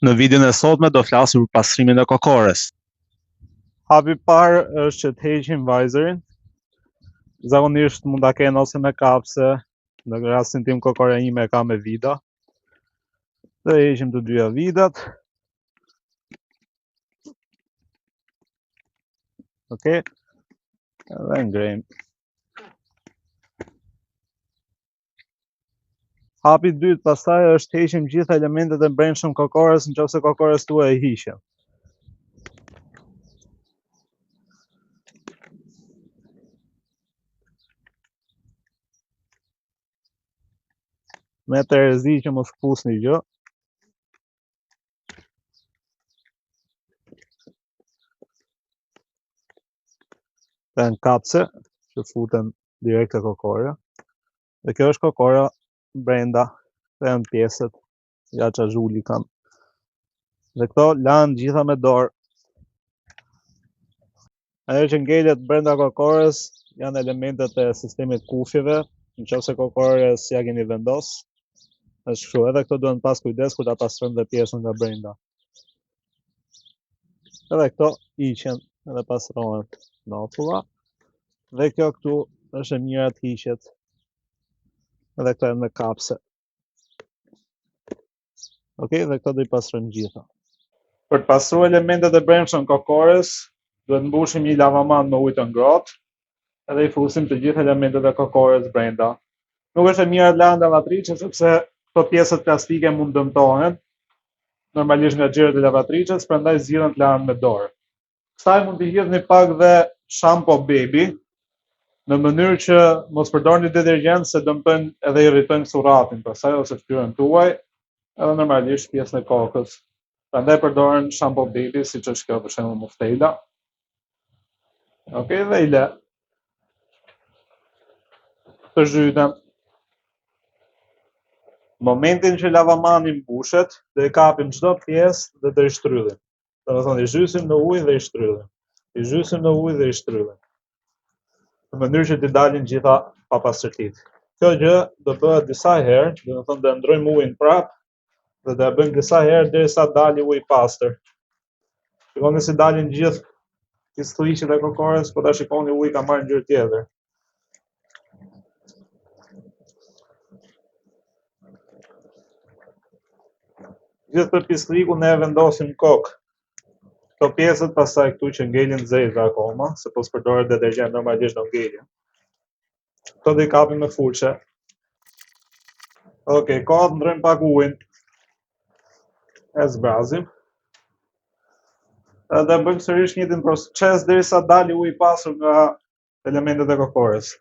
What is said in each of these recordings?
Në videon e sotme do flasim për pastrimin e kokores. Hapi parë është që të heqim vajzërin. Zakonisht mund ta kenë ose me kapse, në rastin tim kokora ime ka me vida. Dhe heqim të dyja vidat. Okej. Dhe ngrejmë. Hapi i dytë pastaj është të heqim gjitha elementet e brendshëm kokores nëse kokores tuaj e hiqen. Me të rezi që mos këpusni gjë. Dhe në kapse që futen direkt e kokore. Dhe kjo është kokora brenda, dhe janë pjesët, ja që zhulli kanë. Dhe këto lanë gjitha me dorë. Ajo që ngelet brenda kokores janë elementet e sistemit kufjeve, nëse kokores ja keni vendos. Është kështu, edhe këto duhen pas kujdes kur ta pastrojmë dhe pjesën nga brenda. Edhe këto hiqen edhe pastrohen notulla. Dhe kjo këtu është e mira të hiqet. Edhe këto janë me kapse. Okej, dhe këto do i pastrojmë gjitha. Për të pastruar elementet e brendshëm kokores, duhet mbushim një lavaman me ujë të ngrohtë, edhe i fusim të gjithë elementet e kokores brenda. Nuk është e mirë të lanë lavatriçe sepse këto pjesët plastike mund dëmtohen, normalisht nga xherët e lavatriçes, prandaj zgjidhen të lahen me dorë. Kësaj mund t'i hidhni pak dhe shampo baby, në mënyrë që mos përdorni detergjent se dëmtojnë edhe irritojnë surratin pastaj ose fytyrën tuaj, edhe normalisht pjesën e kokës. Prandaj përdoren shampo baby, siç është kjo për shembull Muftela. Okej, dhe i lë. Të zhytem. Momentin që lavamani mbushet, do i kapim çdo pjesë dhe do i shtrydhim. Domethënë i zhysim në ujë dhe i shtrydhim. I zhysim në ujë dhe i shtrydhim. Në mënyrë që t'i dalin gjitha papastërtitë. Kjo gjë do bëhet disa herë, domethënë do ndrojmë ujin prap dhe do e bëjmë disa herë derisa dalë ujë i pastër. Shikoni si dalin gjithë pistulliqet e kokores, po ta shikoni uji ka marrë ngjyrë tjetër. Gjithë për pistullikun ne e vendosim në kokë. Këto pjesët pastaj këtu që ngelin zeza akoma, se po s'përdoret detergjent normalisht do ngelin. Këto do i kapim me furçe. Okej, koha të ndrojmë pak ujin. E zbrazim. Edhe bëjmë sërish njëjtin proces derisa dalë uji i pasur nga elementet e kokores.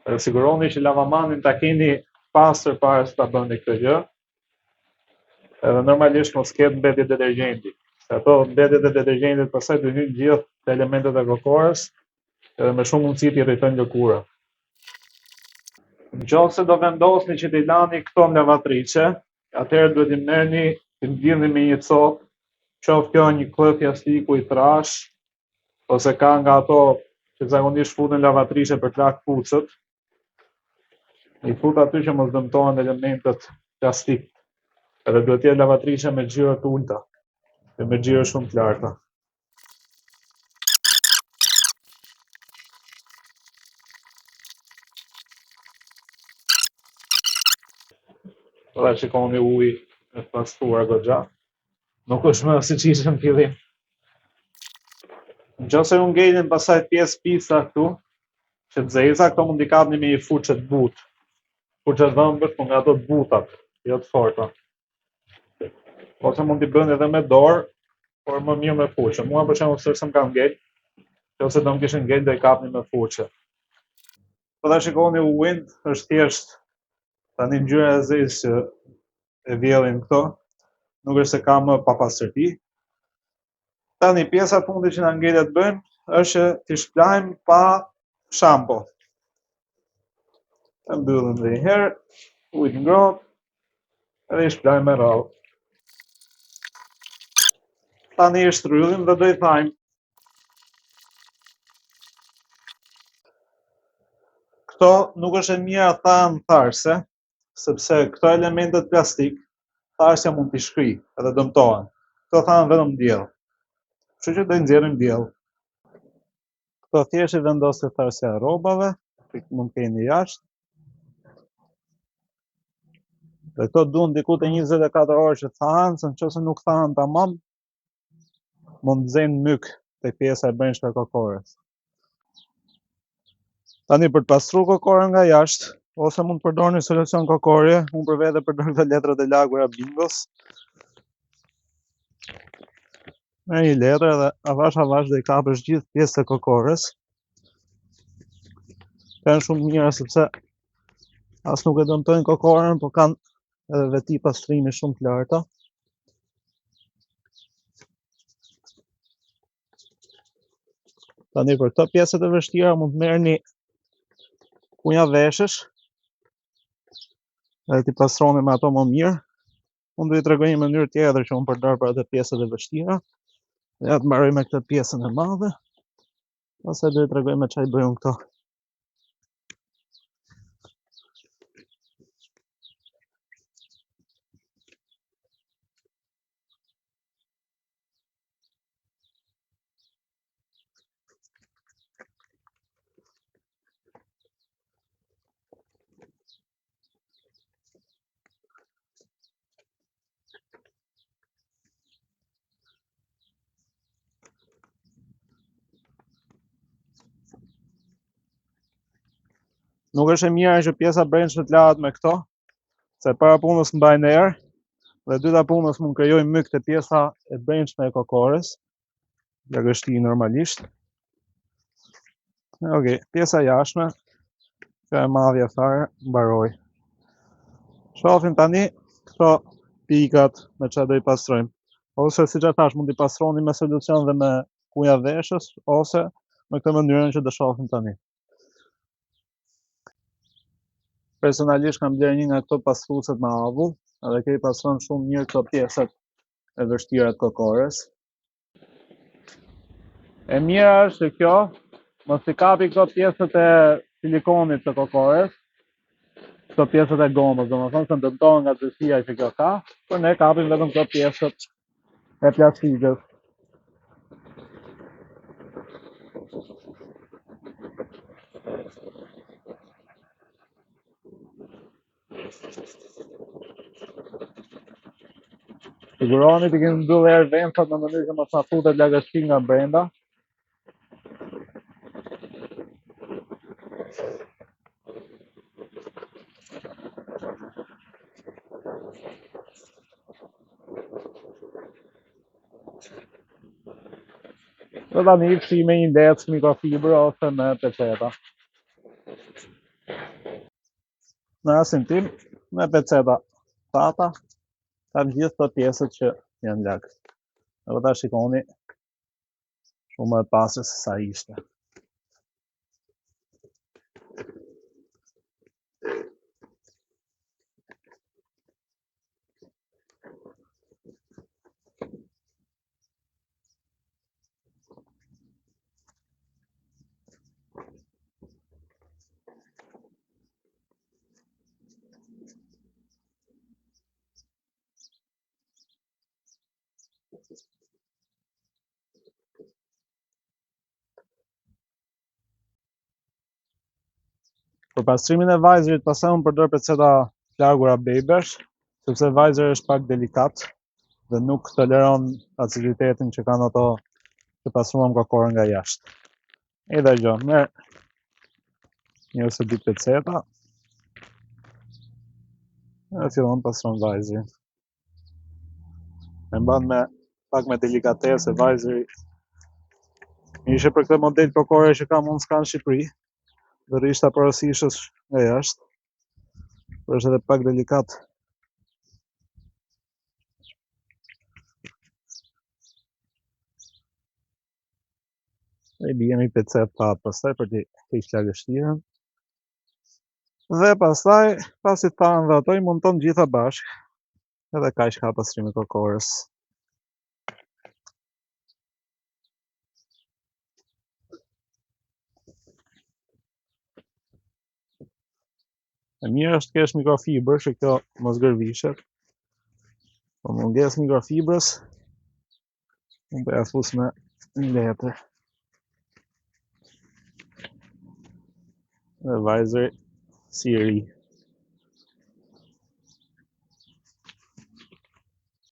Edhe siguroni që lavamanin ta keni pastër para se ta bëni këtë gjë. Edhe normalisht mos ketë mbetje detergjenti. Se ato mbetjet e detergjentit pastaj do hyjnë gjithë elementet e kokores, edhe me shumë mundësi të irritojnë lëkurën. Nëse do vendosni që t'i lani këto në lavatriçe, atëherë duhet i merrni, t'i mbillni me një copë, qoftë kjo një klë plastiku i trash, ose ka nga ato që zakonisht futen në lavatriçe për të larë kputucët. I fut aty që mos dëmtohen elementet plastik. Edhe duhet të jetë lavatriçe me xhiro të ulta, dhe me xhiro shumë të larta. Dhe shikoni uji e pastruar goxha. Nuk është më siç ishte në fillim. Nëse u ngelin pastaj pjesë pizza këtu, që të zeza, këto mund t'i kapni me një furçe të butë. Furçe të ëmbël, po nga ato të butat, jo të forta. Ose mund t'i bëni edhe me dorë, por më mirë me furçe. Mua për shembull s'është më ka ngel, nëse do më kishin ngel do i kapni me furçe. Po ta shikoni ujin, është thjesht tani ngjyra e zezë që e vjellin këto, nuk është se ka më papastërti. Tani pjesa e fundit që na ngelet bëjmë është që t'i shplajmë pa shampo. E mbyllim edhe një herë, ujë të ngrohtë, edhe i shplajmë me radhë. Tani i shtrydhim dhe do i thajmë. Këto nuk është e mira thanë tharse, sepse këto elementet plastik thashja mund t'i shkri edhe dëmtohen. Këto thanë vetëm diell. Kështu që do i nxjerrim diell. Këto thjesht i vendoste thashja e rrobave, mund të keni jashtë. Dhe këto duan diku te 24 orë që thahen, se nëse nuk thahen tamam, mund të nxejnë myk tek pjesa e brendshme e kokores. Tani për të pastruar kokorën nga jashtë, ose mund të përdorni solucion kokorje, unë për vete përdor këto letrat e lagura Bingos. Me një letër edhe avash dhe i kapësh gjithë pjesët e kokores. Kanë shumë mira sepse as nuk e dëmtojnë kokorën, por kanë edhe veti pastrimi shumë të larta. Tani për këto pjesët e vështira mund të merrni punja veshësh edhe t'i pastroni me ato më mirë. Unë do t'i tregoj një mënyrë tjetër që unë përdor për ato pjesët e vështira. Ja të mbaroj me këtë pjesën e madhe. Pastaj do t'i tregoj me çfarë bëjmë këto. Nuk është e mira që pjesa brendshme të lahet me këto, se para punës mbajnë erë, dhe dyta punës mund krijojnë myk te pjesa e brendshme e kokores, lagështi normalisht. Okej, pjesa jashtme, që e madhja fare, mbaroi. Shohim tani këto pikat me çfarë do i pastrojmë. Ose siç e thash, mund t'i pastroni me solucion dhe me puja veshës, ose me këtë mënyrën që do shohim tani. Personalisht kam blerë një nga këto pastrueset me avull, edhe kjo i pastron shumë mirë këto pjesët e vështira të kokores. E mira është kjo, mos i kapi këto pjesët e silikonit të kokores, këto pjesët e gomës, domethënë se dëmtohen nga xhesia që kjo ka, por ne kapim vetëm këto pjesët e plastikës. Sigurohuni të keni mbyllë erë vendsat në mënyrë që mos na futet lagështi nga brenda. Do tani fshi me një leckë mikrofibrë ose me peceta. Në rastin tim, me peceta tata, kam gjithë këto pjesët që janë lagë. Edhe ta shikoni shumë më e pastër se sa ishte. Për pastrimin e vajzërit, pastaj unë përdor peceta lagura Bebesh, sepse vajzëri është pak delikat dhe nuk toleron aciditetin që kanë ato që pastruan kokorën nga jashtë. E dëgjoj, merr një ose dy peceta e fillon pastron vajzërin. E mban me pak me delikatesë, vajzëri ishte për këtë model kokore që kam unë s'ka në Shqipëri, dhe rishta porosishës nga jashtë, por është edhe pak delikat. E bijemi pecet pat pastaj për t'i hiq lagështirën. Dhe pastaj, pasi thahen dhe ato, i monton gjitha bashkë, edhe kaq ka pastrimi kokorës. E mirë është të kesh mikrofiber që kjo mos gërvishet. Po munges mikrofibrës, unë po ja fus me një letër. Dhe vajzëri si i ri.